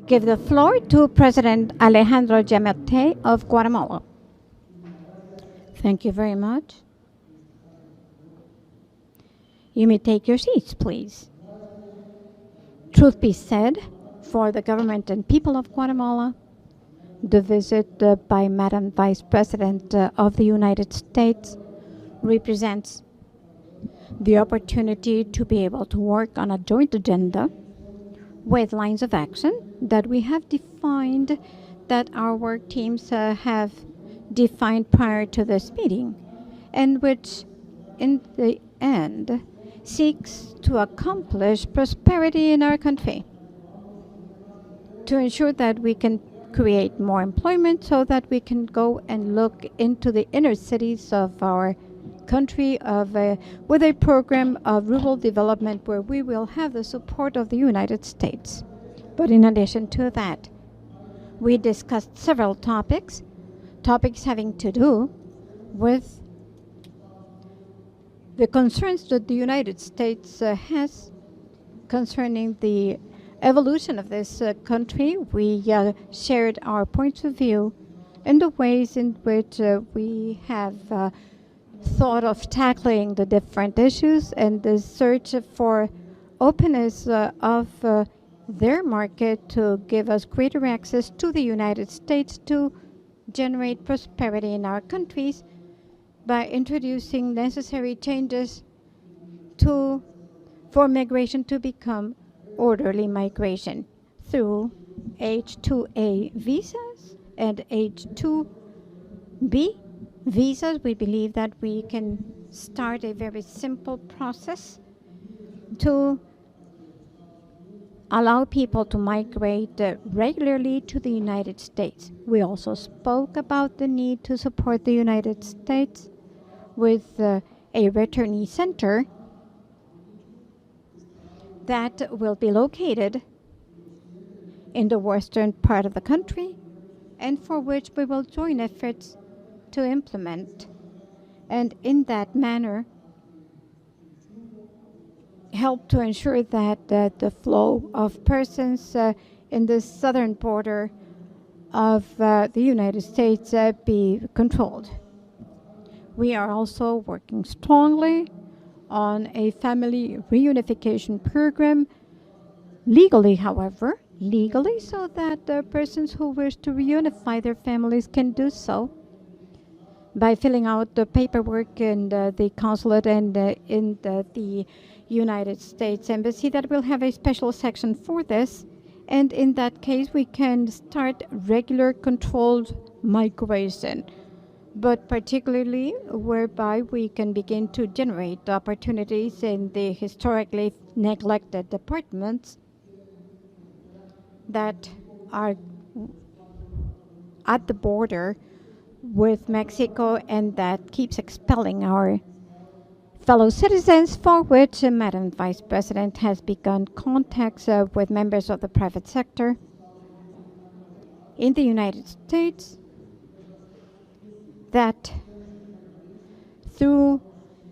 Give the floor to President Alejandro Giammattei of Guatemala. Thank you very much. You may take your seats, please. Truth be said, for the government and people of Guatemala, the visit by Madam Vice President of the United States represents the opportunity to be able to work on a joint agenda with lines of action that we have defined, that our work teams have defined prior to this meeting, and which in the end seeks to accomplish prosperity in our country, to ensure that we can create more employment so that we can go and look into the inner cities of our country with a program of rural development where we will have the support of the United States. But in addition to that, we discussed several topics having to do with the concerns that the United States has concerning the evolution of this country. We shared our points of view and the ways in which we have thought of tackling the different issues and the search for openness of their market to give us greater access to the United States to generate prosperity in our countries by introducing necessary changes for migration to become orderly migration through H-2A visas and H-2B visas. We believe that we can start a very simple process to allow people to migrate regularly to the United States. We also spoke about the need to support the United States with a returnee center that will be located in the western part of the country, and for which we will join efforts to implement, and in that manner help to ensure that the flow of persons in the southern border of the United States be controlled. We are also working strongly on a family reunification program, legally, however, so that persons who wish to reunify their families can do so by filling out the paperwork in the consulate and in the United States Embassy. That will have a special section for this, and in that case we can start regular controlled migration, but particularly whereby we can begin to generate opportunities in the historically neglected departments that are at the border with Mexico and that keeps expelling our fellow citizens, for which Madam Vice President has begun contacts with members of the private sector in the United States that through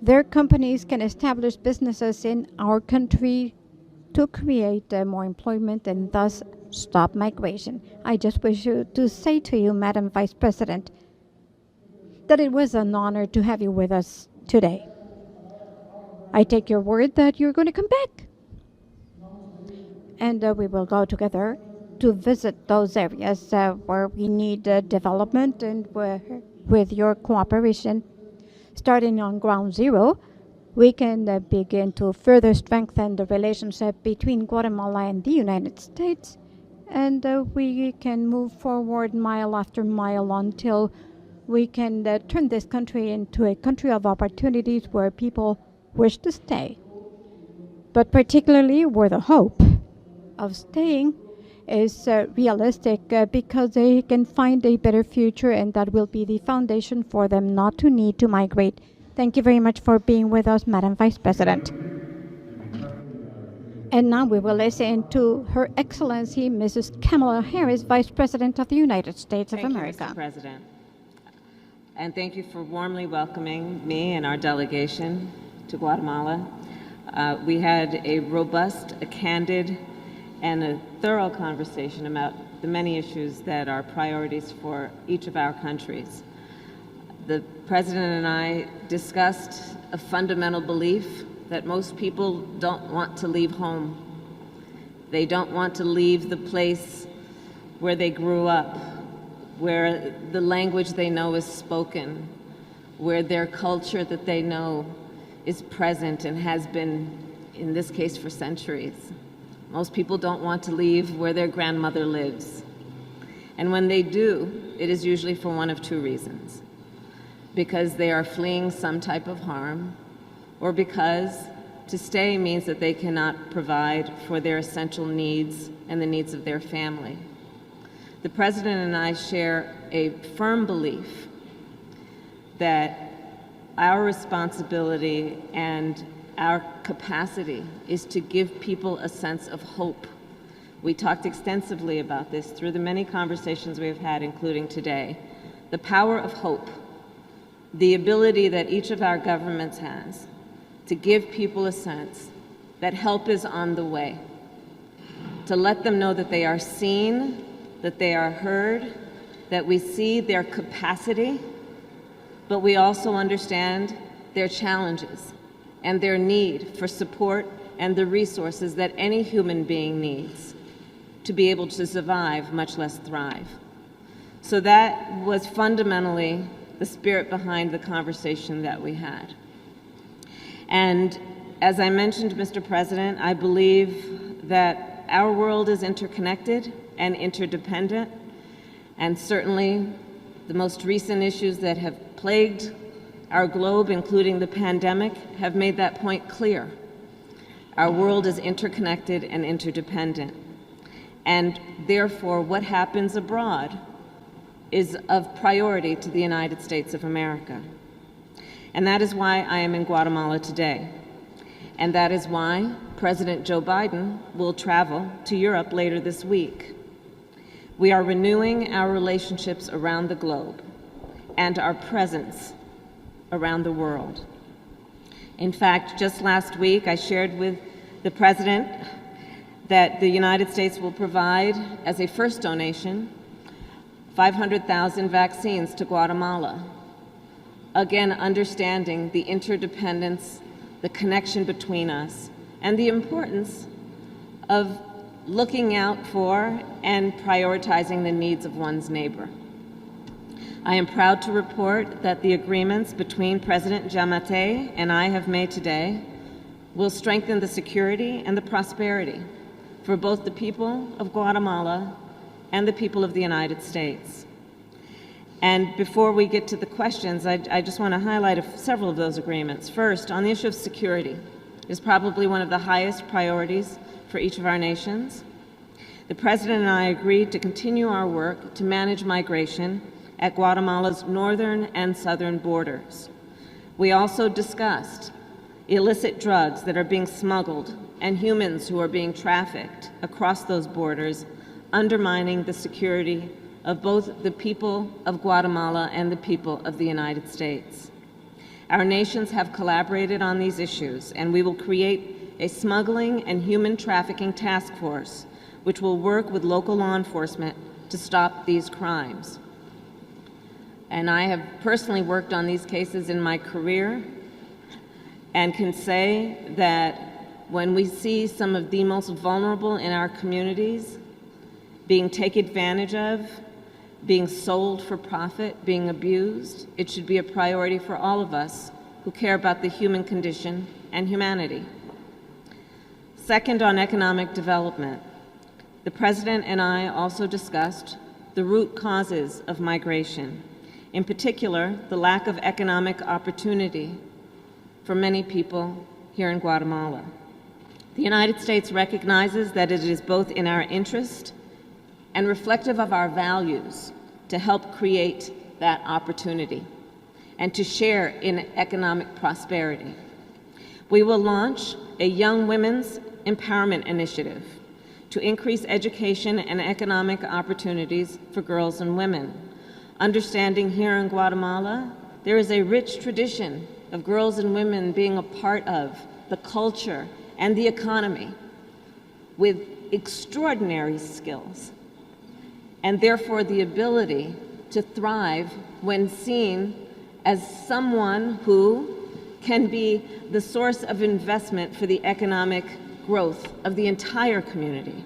their companies can establish businesses in our country to create more employment and thus stop migration. I just wish to say to you, Madam Vice President, that it was an honor to have you with us today. I take your word that you're going to come back, and we will go together to visit those areas where we need development, and where, with your cooperation, starting on ground zero, we can begin to further strengthen the relationship between Guatemala and the United States, and we can move forward mile after mile until we can turn this country into a country of opportunities where people wish to stay, but particularly where the hope of staying is realistic because they can find a better future, and that will be the foundation for them not to need to migrate. Thank you very much for being with us, Madam Vice President. And now we will listen to Her Excellency Mrs. Kamala Harris, Vice President of the United States of America. Thank you, Mr. President. And thank you for warmly welcoming me and our delegation to Guatemala. We had a robust, a candid, and a thorough conversation about the many issues that are priorities for each of our countries. The President and I discussed a fundamental belief that most people don't want to leave home. They don't want to leave the place where they grew up, where the language they know is spoken, where their culture that they know is present and has been, in this case, for centuries. Most people don't want to leave where their grandmother lives. And when they do, it is usually for one of two reasons. Because they are fleeing some type of harm, or because to stay means that they cannot provide for their essential needs and the needs of their family. The President and I share a firm belief that our responsibility and our capacity is to give people a sense of hope. We talked extensively about this through the many conversations we have had, including today. The power of hope, the ability that each of our governments has to give people a sense that help is on the way, to let them know that they are seen, that they are heard, that we see their capacity, but we also understand their challenges and their need for support and the resources that any human being needs to be able to survive, much less thrive. So that was fundamentally the spirit behind the conversation that we had. And as I mentioned, Mr. President, I believe that our world is interconnected and interdependent, and certainly the most recent issues that have plagued our globe, including the pandemic, have made that point clear. Our world is interconnected and interdependent, and therefore what happens abroad is of priority to the United States of America. And that is why I am in Guatemala today. And that is why President Joe Biden will travel to Europe later this week. We are renewing our relationships around the globe and our presence around the world. In fact, just last week, I shared with the President that the United States will provide, as a first donation, 500,000 vaccines to Guatemala. Again, understanding the interdependence, the connection between us, and the importance of looking out for and prioritizing the needs of one's neighbor. I am proud to report that the agreements between President Giammattei and I have made today will strengthen the security and the prosperity for both the people of Guatemala and the people of the United States. And before we get to the questions, I just want to highlight several of those agreements. First, on the issue of security, it is probably one of the highest priorities for each of our nations. The President and I agreed to continue our work to manage migration at Guatemala's northern and southern borders. We also discussed illicit drugs that are being smuggled and humans who are being trafficked across those borders, undermining the security of both the people of Guatemala and the people of the United States. Our nations have collaborated on these issues, and we will create a smuggling and human trafficking task force which will work with local law enforcement to stop these crimes. And I have personally worked on these cases in my career and can say that when we see some of the most vulnerable in our communities being taken advantage of, being sold for profit, being abused, it should be a priority for all of us who care about the human condition and humanity. Second, on economic development, the President and I also discussed the root causes of migration. In particular, the lack of economic opportunity for many people here in Guatemala. The United States recognizes that it is both in our interest and reflective of our values to help create that opportunity and to share in economic prosperity. We will launch a Young Women's Empowerment Initiative to increase education and economic opportunities for girls and women. Understanding here in Guatemala, there is a rich tradition of girls and women being a part of the culture and the economy, with extraordinary skills, and therefore the ability to thrive when seen as someone who can be the source of investment for the economic growth of the entire community.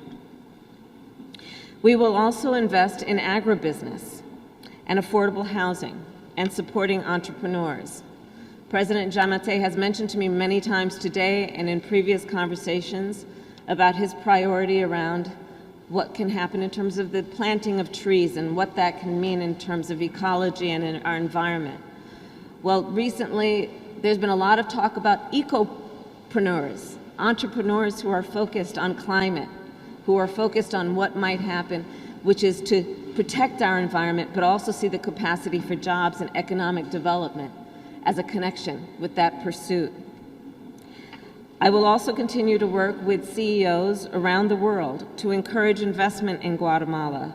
We will also invest in agribusiness and affordable housing and supporting entrepreneurs. President Giammattei has mentioned to me many times today and in previous conversations about his priority around what can happen in terms of the planting of trees and what that can mean in terms of ecology and in our environment. Well, recently, there's been a lot of talk about ecopreneurs, entrepreneurs who are focused on climate, who are focused on what might happen, which is to protect our environment, but also see the capacity for jobs and economic development as a connection with that pursuit. I will also continue to work with CEOs around the world to encourage investment in Guatemala.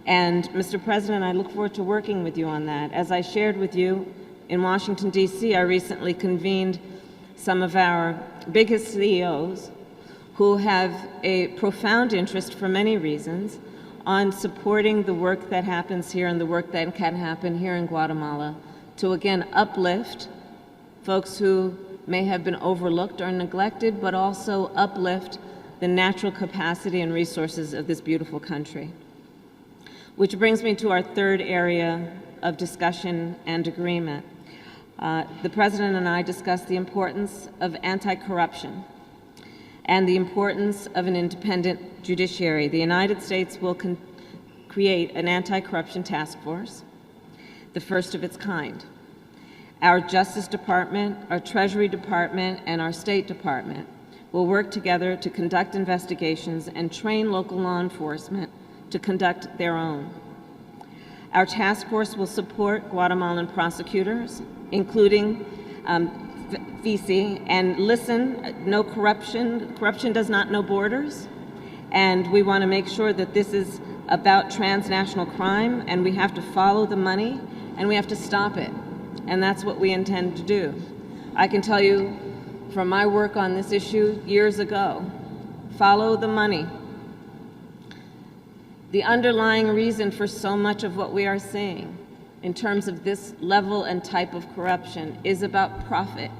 And Mr. President, I look forward to working with you on that. As I shared with you in Washington, D.C., I recently convened some of our biggest CEOs who have a profound interest, for many reasons, on supporting the work that happens here and the work that can happen here in Guatemala to, again, uplift folks who may have been overlooked or neglected, but also uplift the natural capacity and resources of this beautiful country. Which brings me to our third area of discussion and agreement. The President and I discussed the importance of anti-corruption and the importance of an independent judiciary. The United States will create an anti-corruption task force, the first of its kind. Our Justice Department, our Treasury Department, and our State Department will work together to conduct investigations and train local law enforcement to conduct their own. Our task force will support Guatemalan prosecutors, including FICI, and listen, no corruption. Corruption does not know borders, and we want to make sure that this is about transnational crime, and we have to follow the money, and we have to stop it. And that's what we intend to do. I can tell you from my work on this issue years ago, follow the money. The underlying reason for so much of what we are seeing in terms of this level and type of corruption is about profit.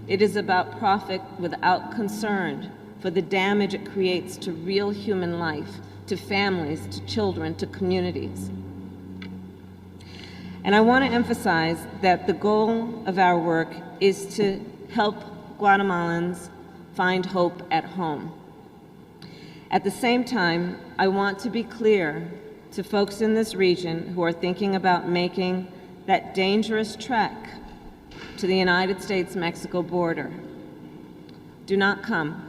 It is about profit without concern for the damage it creates to real human life, to families, to children, to communities. And I want to emphasize that the goal of our work is to help Guatemalans find hope at home. At the same time, I want to be clear to folks in this region who are thinking about making that dangerous trek to the United States-Mexico border. Do not come.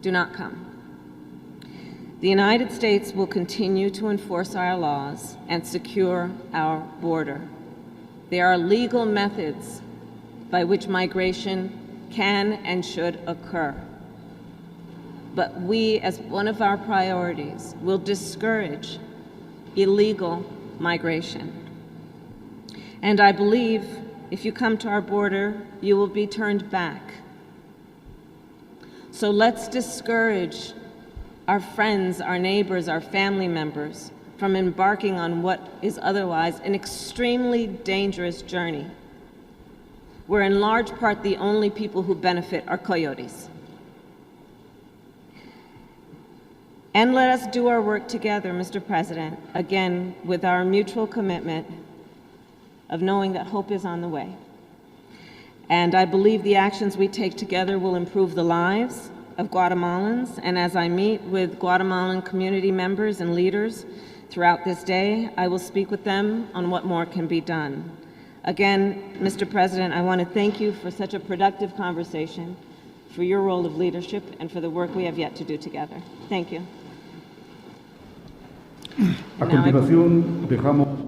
Do not come. The United States will continue to enforce our laws and secure our border. There are legal methods by which migration can and should occur. But we, as one of our priorities, will discourage illegal migration. And I believe if you come to our border, you will be turned back. So let's discourage our friends, our neighbors, our family members from embarking on what is otherwise an extremely dangerous journey, where in large part the only people who benefit are coyotes. And let us do our work together, Mr. President, again, with our mutual commitment of knowing that hope is on the way. And I believe the actions we take together will improve the lives of Guatemalans, and as I meet with Guatemalan community members and leaders throughout this day, I will speak with them on what more can be done. Again, Mr. President, I want to thank you for such a productive conversation, for your role of leadership, and for the work we have yet to do together. Thank you. A continuación, dejamos.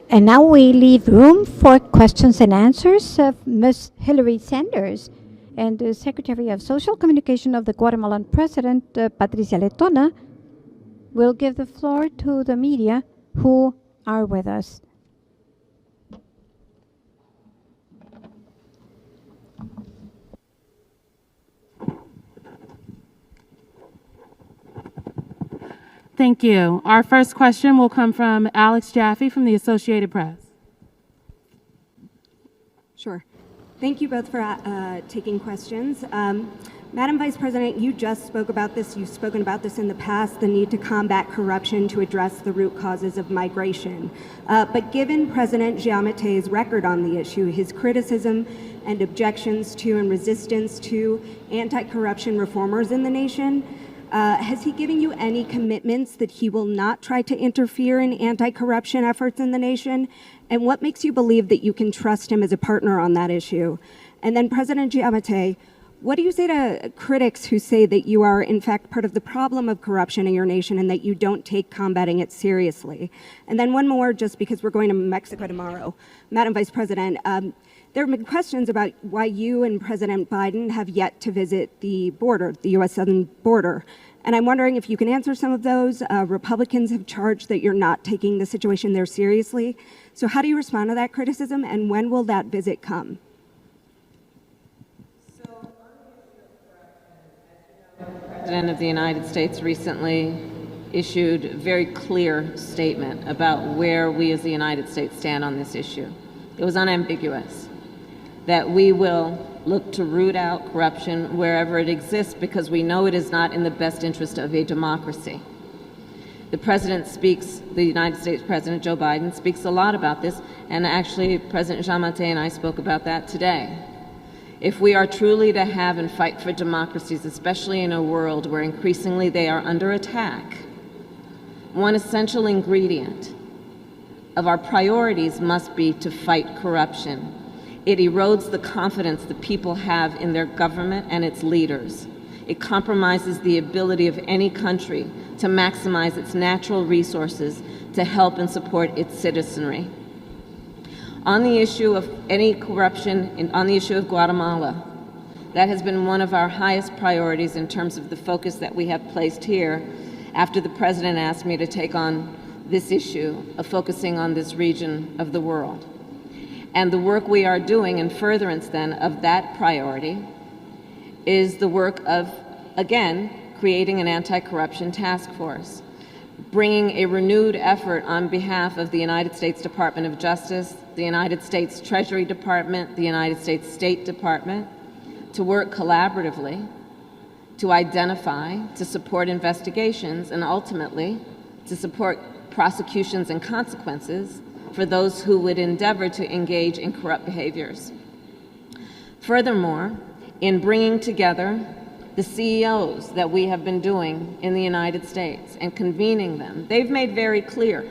And now we leave room for questions and answers of Ms. Hilary Sanders and the Secretary of Social Communication of the Guatemalan President, Patricia Letona, will give the floor to the media who are with us. Thank you. Our first question will come from Alex Jaffe from the Associated Press. Sure. Thank you both for taking questions. Madam Vice President, you just spoke about this. You've spoken about this in the past, the need to combat corruption to address the root causes of migration. But given President Giammattei's record on the issue, his criticism and objections to and resistance to anti-corruption reformers in the nation, has he given you any commitments that he will not try to interfere in anti-corruption efforts in the nation? And what makes you believe that you can trust him as a partner on that issue? And then President Giammattei, what do you say to critics who say that you are, in fact, part of the problem of corruption in your nation and that you don't take combating it seriously? And then one more, just because we're going to Mexico tomorrow. Madam Vice President, there have been questions about why you and President Biden have yet to visit the border, the U.S. southern border. And I'm wondering if you can answer some of those. Republicans have charged that you're not taking the situation there seriously. So how do you respond to that criticism, and when will that visit come? The President of the United States recently issued a very clear statement about where we as the United States stand on this issue. It was unambiguous that we will look to root out corruption wherever it exists because we know it is not in the best interest of a democracy. The President speaks, the United States President Joe Biden speaks a lot about this, and actually President Giammattei and I spoke about that today. If we are truly to have and fight for democracies, especially in a world where increasingly they are under attack, one essential ingredient of our priorities must be to fight corruption. It erodes the confidence the people have in their government and its leaders. It compromises the ability of any country to maximize its natural resources to help and support its citizenry. On the issue of any corruption, on the issue of Guatemala, that has been one of our highest priorities in terms of the focus that we have placed here after the President asked me to take on this issue of focusing on this region of the world. And the work we are doing in furtherance then of that priority is the work of, again, creating an anti-corruption task force, bringing a renewed effort on behalf of the United States Department of Justice, the United States Treasury Department, the United States State Department, to work collaboratively to identify, to support investigations, and ultimately to support prosecutions and consequences for those who would endeavor to engage in corrupt behaviors. Furthermore, in bringing together the CEOs that we have been doing in the United States and convening them, they've made very clear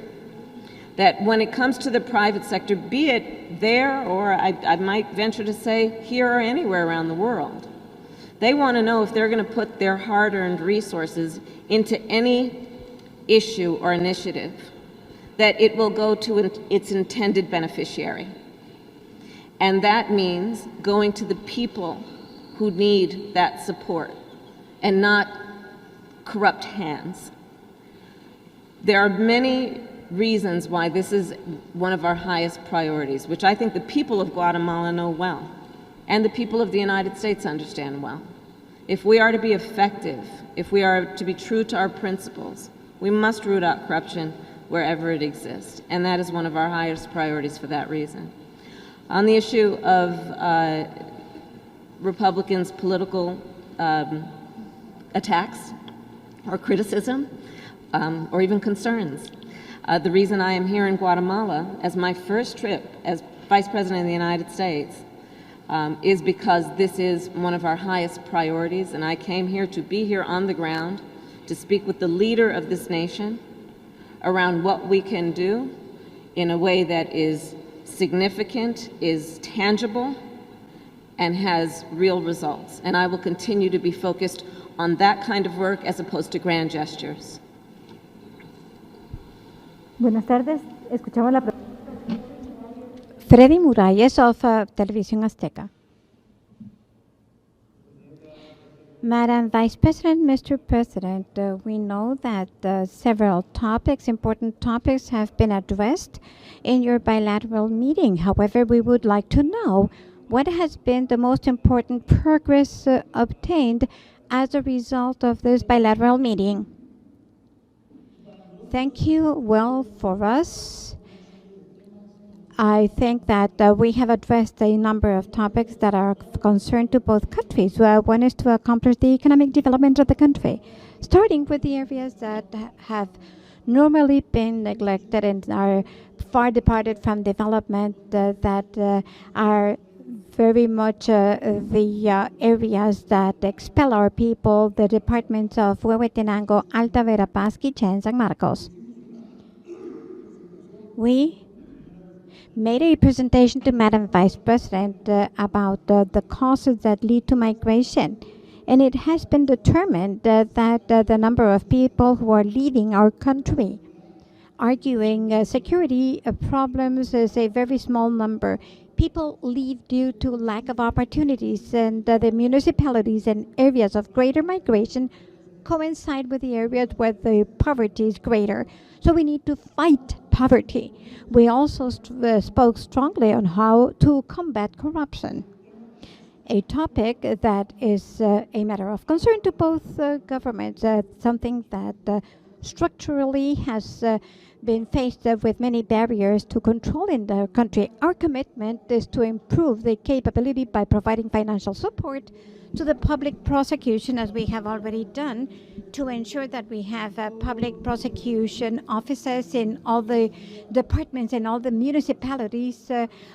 that when it comes to the private sector, be it there or I might venture to say here or anywhere around the world, they want to know if they're going to put their hard-earned resources into any issue or initiative, that it will go to its intended beneficiary. And that means going to the people who need that support and not corrupt hands. There are many reasons why this is one of our highest priorities, which I think the people of Guatemala know well, and the people of the United States understand well. If we are to be effective, if we are to be true to our principles, we must root out corruption wherever it exists, and that is one of our highest priorities for that reason. On the issue of Republicans' political attacks or criticism or even concerns, the reason I am here in Guatemala as my first trip as Vice President of the United States is because this is one of our highest priorities, and I came here to be here on the ground to speak with the leader of this nation around what we can do in a way that is significant, is tangible, and has real results. And I will continue to be focused on that kind of work as opposed to grand gestures. Buenas tardes, escuchamos la Freddy Muralles of Televisión Azteca. Madam Vice President, Mr. President, we know that several topics, important topics, have been addressed in your bilateral meeting. However, we would like to know what has been the most important progress obtained as a result of this bilateral meeting. Thank you. Well, for us, I think that we have addressed a number of topics that are of concern to both countries. One is to accomplish the economic development of the country, starting with the areas that have normally been neglected and are far departed from development, that are very much the areas that expel our people, the departments of Huehuetenango, Alta Verapaz, Quiché, and San Marcos. We made a presentation to Madam Vice President about the causes that lead to migration. And it has been determined that the number of people who are leaving our country, arguing security problems, is a very small number. People leave due to lack of opportunities, and the municipalities and areas of greater migration coincide with the areas where the poverty is greater. So we need to fight poverty. We also spoke strongly on how to combat corruption, a topic that is a matter of concern to both governments, something that structurally has been faced with many barriers to control in the country. Our commitment is to improve the capability by providing financial support to the public prosecution, as we have already done, to ensure that we have public prosecution offices in all the departments and all the municipalities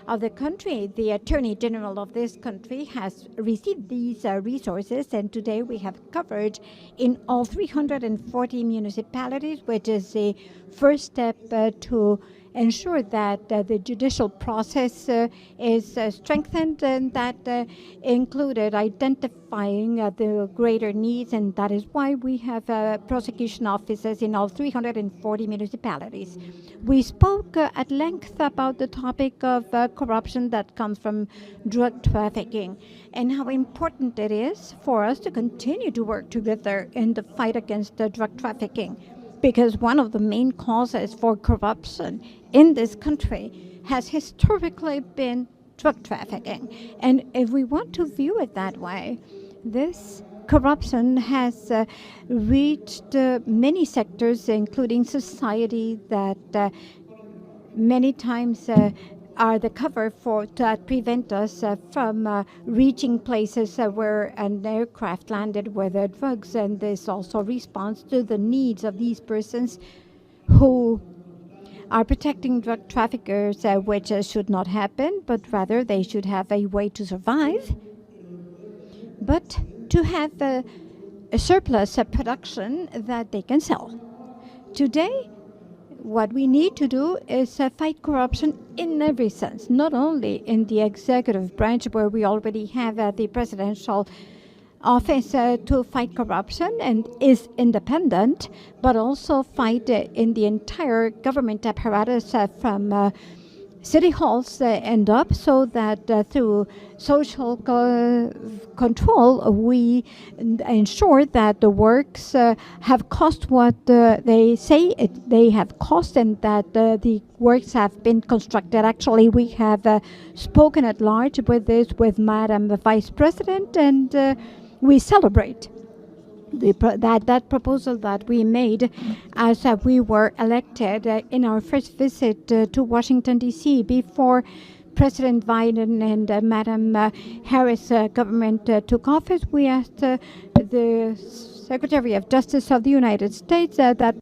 of the country. The Attorney General of this country has received these resources, and today we have coverage in all 340 municipalities, which is a first step to ensure that the judicial process is strengthened, and that included identifying the greater needs, and that is why we have prosecution offices in all 340 municipalities. We spoke at length about the topic of corruption that comes from drug trafficking and how important it is for us to continue to work together in the fight against drug trafficking, because one of the main causes for corruption in this country has historically been drug trafficking. And if we want to view it that way, this corruption has reached many sectors, including society, that many times are the cover for that prevent us from reaching places where an aircraft landed with drugs, and this also responds to the needs of these persons who are protecting drug traffickers, which should not happen, but rather they should have a way to survive, but to have a surplus production that they can sell. Today, what we need to do is fight corruption in every sense, not only in the executive branch, where we already have the presidential office to fight corruption and is independent, but also fight in the entire government apparatus from city halls and up, so that through social control we ensure that the works have cost what they say they have cost, and that the works have been constructed. Actually, we have spoken at large with this with Madam Vice President, and we celebrate that proposal that we made as we were elected in our first visit to Washington, D.C. before President Biden and Madam Harris' government took office. We asked the Secretary of Justice of the United States that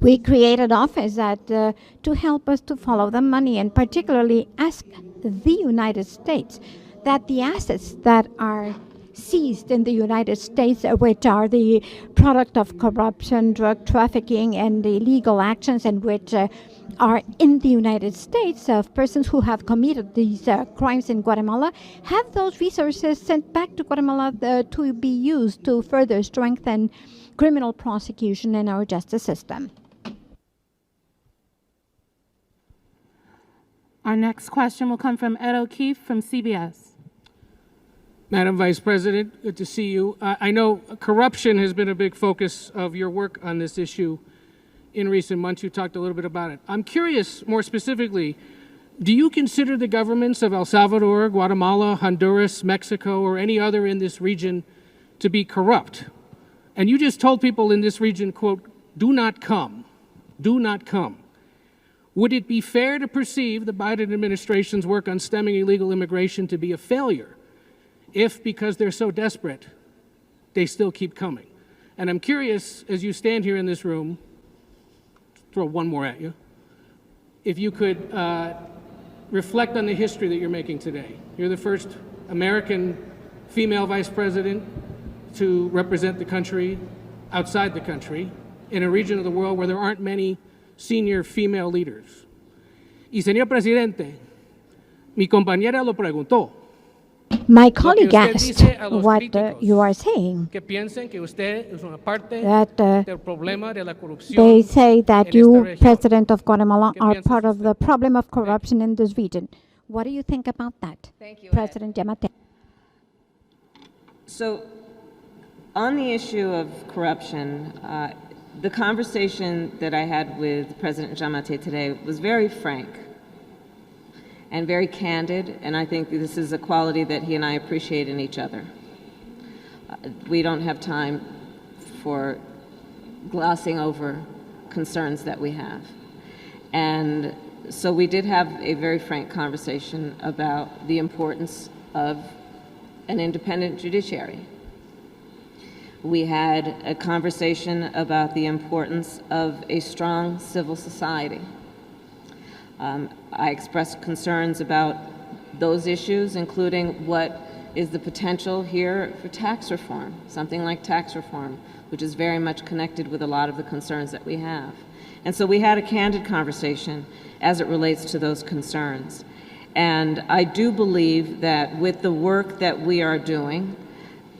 we created office to help us to follow the money, and particularly ask the United States that the assets that are seized in the United States, which are the product of corruption, drug trafficking, and illegal actions, and which are in the United States of persons who have committed these crimes in Guatemala, have those resources sent back to Guatemala to be used to further strengthen criminal prosecution in our justice system. Our next question will come from Ed O'Keefe from CBS. Madam Vice President, good to see you. I know corruption has been a big focus of your work on this issue in recent months. You talked a little bit about it. I'm curious, more specifically, do you consider the governments of El Salvador, Guatemala, Honduras, Mexico, or any other in this region to be corrupt? And you just told people in this region, quote, do not come. Do not come. Would it be fair to perceive the Biden administration's work on stemming illegal immigration to be a failure if, because they're so desperate, they still keep coming? And I'm curious, as you stand here in this room, throw one more at you, if you could reflect on the history that you're making today. You're the first American female vice president to represent the country outside the country in a region of the world where there aren't many senior female leaders. Y señor presidente, mi compañera lo preguntó. My colleague usted asked dice a los what críticos you are saying. Que piensen que usted es una parte That del problema de la corrupción they say that en esta you, región. President of Guatemala, ¿Qué are piensas part of usted? the problem of corruption in this region. What do you think about that, Thank you, President Giammattei? So, on the issue of corruption, the conversation that I had with President Giammattei today was very frank and very candid, and I think this is a quality that he and I appreciate in each other. We don't have time for glossing over concerns that we have. And so we did have a very frank conversation about the importance of an independent judiciary. We had a conversation about the importance of a strong civil society. I expressed concerns about those issues, including what is the potential here for tax reform, something like tax reform, which is very much connected with a lot of the concerns that we have. And so we had a candid conversation as it relates to those concerns. And I do believe that with the work that we are doing,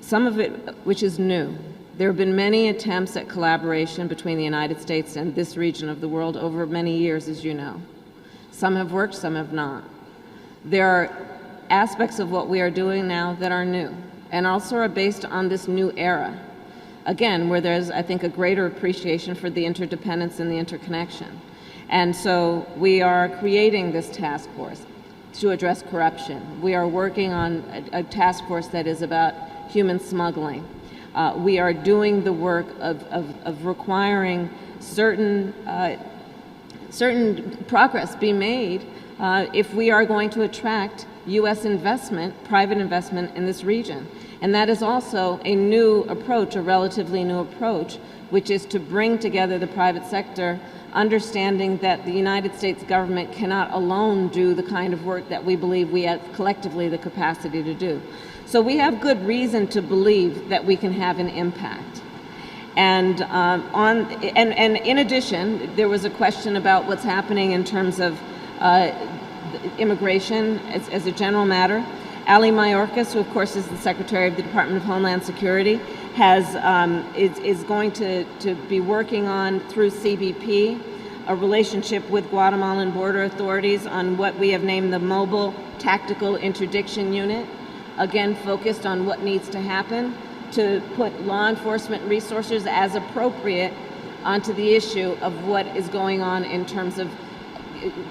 some of it which is new, there have been many attempts at collaboration between the United States and this region of the world over many years, as you know. Some have worked, some have not. There are aspects of what we are doing now that are new and also are based on this new era. Again, where there's, I think, a greater appreciation for the interdependence and the interconnection. And so we are creating this task force to address corruption. We are working on a task force that is about human smuggling. We are doing the work of requiring certain progress be made if we are going to attract U.S. investment, private investment in this region. And that is also a new approach, a relatively new approach, which is to bring together the private sector, understanding that the United States government cannot alone do the kind of work that we believe we have collectively the capacity to do. So we have good reason to believe that we can have an impact. And in addition, there was a question about what's happening in terms of immigration as a general matter. Ali Mayorkas, who of course is the Secretary of the Department of Homeland Security, is going to be working on, through CBP, a relationship with Guatemalan border authorities on what we have named the Mobile Tactical Interdiction Unit, again focused on what needs to happen to put law enforcement resources as appropriate onto the issue of what is going on in terms of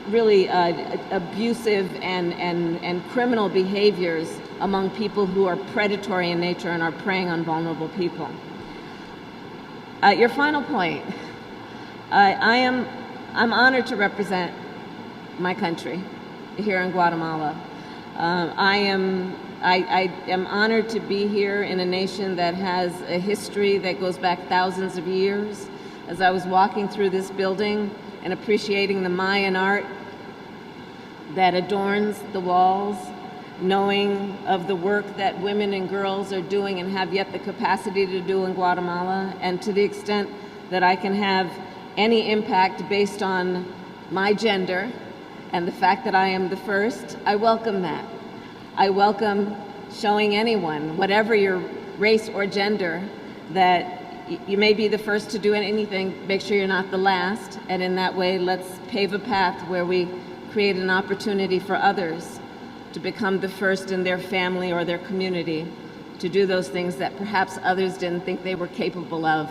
really abusive and criminal behaviors among people who are predatory in nature and are preying on vulnerable people. Your final point, I'm honored to represent my country here in Guatemala. I am honored to be here in a nation that has a history that goes back thousands of years. As I was walking through this building and appreciating the Mayan art that adorns the walls, knowing of the work that women and girls are doing and have yet the capacity to do in Guatemala, and to the extent that I can have any impact based on my gender and the fact that I am the first, I welcome that. I welcome showing anyone, whatever your race or gender, that you may be the first to do anything, make sure you're not the last, and in that way let's pave a path where we create an opportunity for others to become the first in their family or their community to do those things that perhaps others didn't think they were capable of,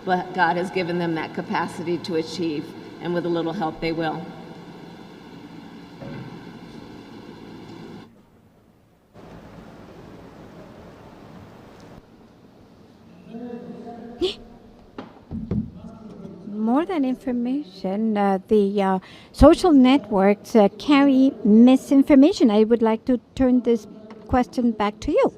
but God has given them that capacity to achieve, and with a little help they will. fraudulent information, the social networks carry misinformation. I would like to turn this question back to you.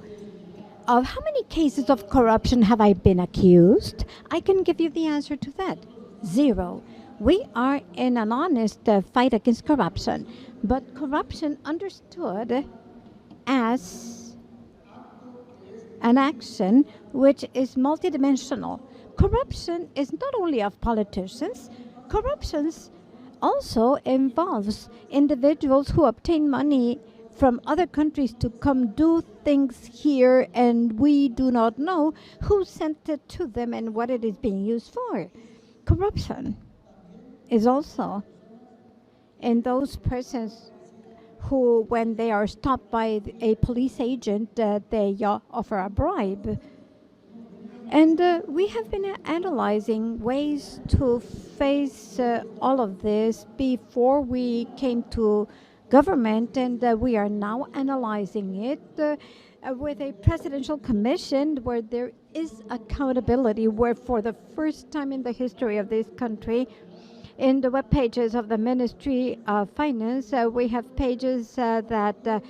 Of how many cases of corruption have I been accused? I can give you the answer to that. 0. We are in an honest fight against corruption, but corruption understood as an action which is multidimensional. Corruption is not only of politicians, corruption also involves individuals who obtain money from other countries to come do things here, and we do not know who sent it to them and what it is being used for. Corruption is also in those persons who, when they are stopped by a police agent, they offer a bribe. And we have been analyzing ways to face all of this before we came to government, and we are now analyzing it with a presidential commission where there is accountability, where for the first time in the history of this country, in the web pages of the Ministry of Finance, we have pages that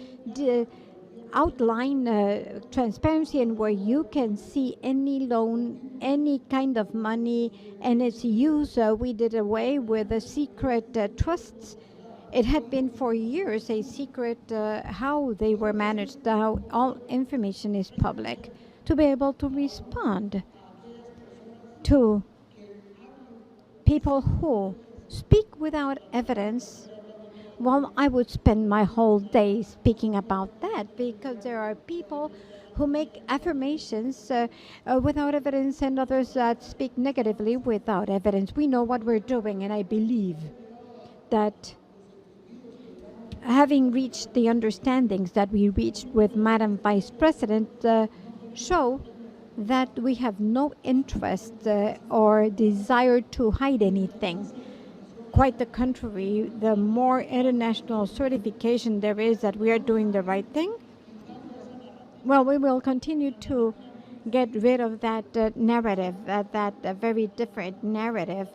outline transparency, and where you can see any loan, any kind of money, and its use. We did away with the secret trusts. It had been for years a secret how they were managed, how all information is public, to be able to respond to people who speak without evidence. Well, I would spend my whole day speaking about that, because there are people who make affirmations without evidence, and others that speak negatively without evidence. We know what we're doing, and I believe that having reached the understandings that we reached with Madam Vice President show that we have no interest or desire to hide anything. Quite the contrary, the more international certification there is that we are doing the right thing, well, we will continue to get rid of that narrative, that very different narrative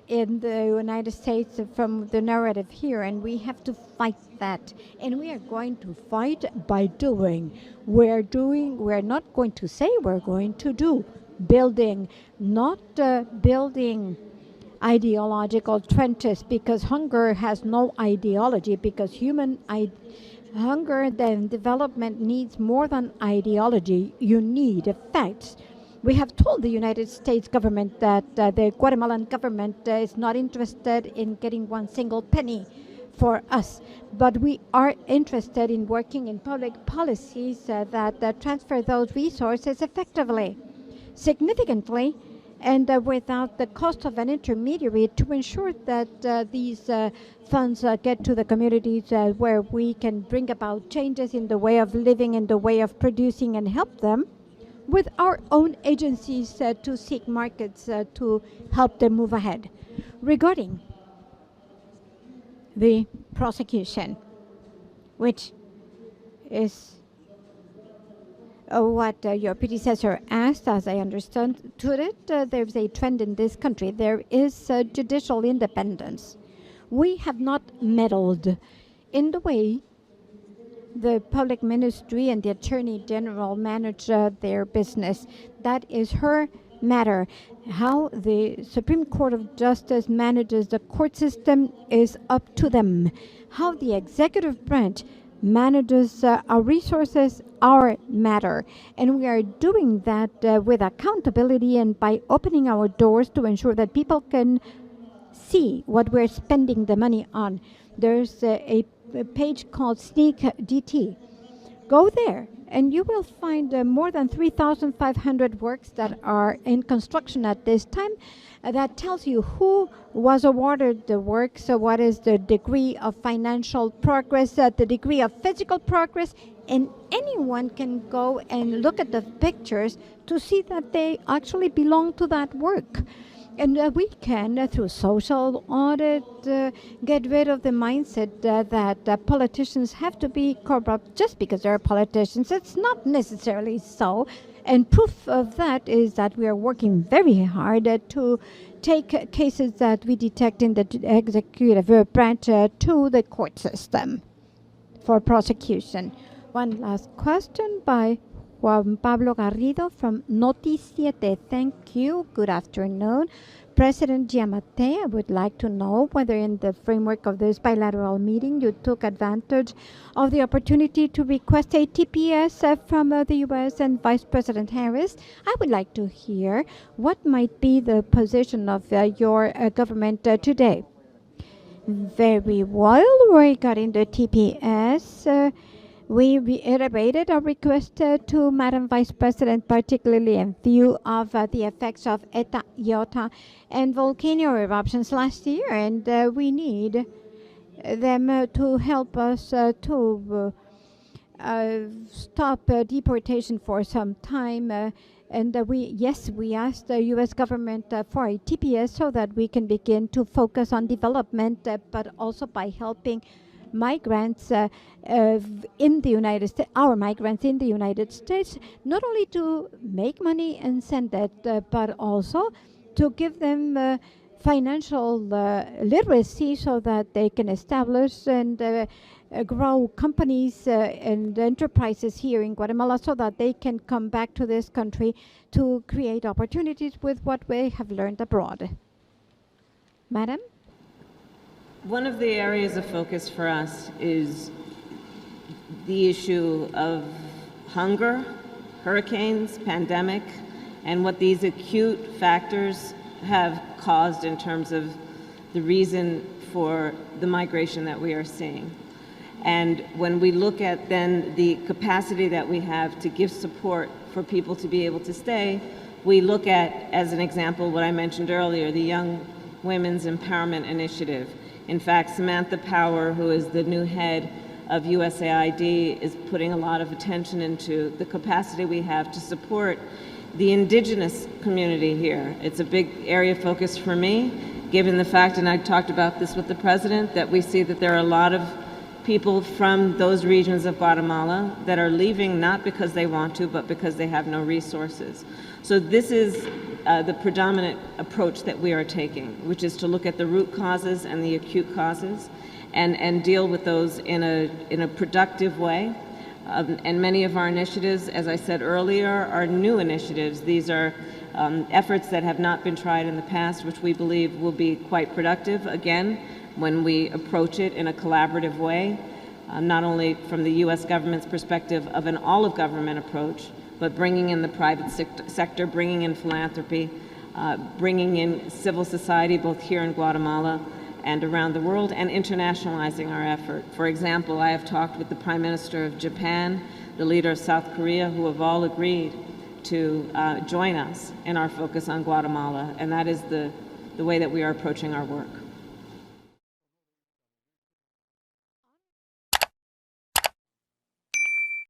in the United States from the narrative here, and we have to fight that. And we are going to fight by doing. We're not going to say, we're going to do. Building, not building ideological trenches, because hunger has no ideology, because hunger and development needs more than ideology. You need facts. We have told the United States government that the Guatemalan government is not interested in getting one single penny for us, but we are interested in working in public policies that transfer those resources effectively, significantly, and without the cost of an intermediary, to ensure that these funds get to the communities where we can bring about changes in the way of living, in the way of producing, and help them with our own agencies to seek markets to help them move ahead. Regarding the prosecution, which is what your predecessor asked, as I understood it, there's a trend in this country. There is judicial independence. We have not meddled in the way the public ministry and the attorney general manage their business. That is her matter. How the Supreme Court of Justice manages the court system is up to them. How the executive branch manages our resources, our matter. And we are doing that with accountability and by opening our doors to ensure that people can see what we're spending the money on. There's a page called Sneak DT. Go there and you will find more than 3,500 works that are in construction at this time. That tells you who was awarded the work, so what is the degree of financial progress, the degree of physical progress, and anyone can go and look at the pictures to see that they actually belong to that work. And we can, through social audit, get rid of the mindset that politicians have to be corrupt just because they're politicians. It's not necessarily so. And proof of that is that we are working very hard to take cases that we detect in the executive branch to the court system for prosecution. One last question by Juan Pablo Garrido from Noti7. Thank you. Good afternoon. President Giammattei, I would like to know whether in the framework of this bilateral meeting you took advantage of the opportunity to request a TPS from the U.S. and Vice President Harris. I would like to hear what might be the position of your government today. Very well. Regarding the TPS, we reiterated our request to Madam Vice President, particularly in view of the effects of Eta, Iota, and volcano eruptions last year, and we need them to help us to stop deportation for some time. And we asked the U.S. government for a TPS so that we can begin to focus on development, but also by helping migrants in the United States, our migrants in the United States, not only to make money and send it, but also to give them financial literacy so that they can establish and grow companies and enterprises here in Guatemala so that they can come back to this country to create opportunities with what we have learned abroad. Madam? One of the areas of focus for us is the issue of hunger, hurricanes, pandemic, and what these acute factors have caused in terms of the reason for the migration that we are seeing. And when we look at then the capacity that we have to give support for people to be able to stay, we look at, as an example, what I mentioned earlier, the Young Women's Empowerment Initiative. In fact, Samantha Power, who is the new head of USAID, is putting a lot of attention into the capacity we have to support the indigenous community here. It's a big area of focus for me, given the fact, and I talked about this with the president, that we see that there are a lot of people from those regions of Guatemala that are leaving not because they want to, but because they have no resources. So this is the predominant approach that we are taking, which is to look at the root causes and the acute causes and deal with those in a productive way. And many of our initiatives, as I said earlier, are new initiatives. These are efforts that have not been tried in the past, which we believe will be quite productive, again, when we approach it in a collaborative way, not only from the U.S. government's perspective of an all-of-government approach, but bringing in the private sector, bringing in philanthropy, bringing in civil society, both here in Guatemala and around the world, and internationalizing our effort. For example, I have talked with the Prime Minister of Japan, the leader of South Korea, who have all agreed to join us in our focus on Guatemala, and that is the way that we are approaching our work.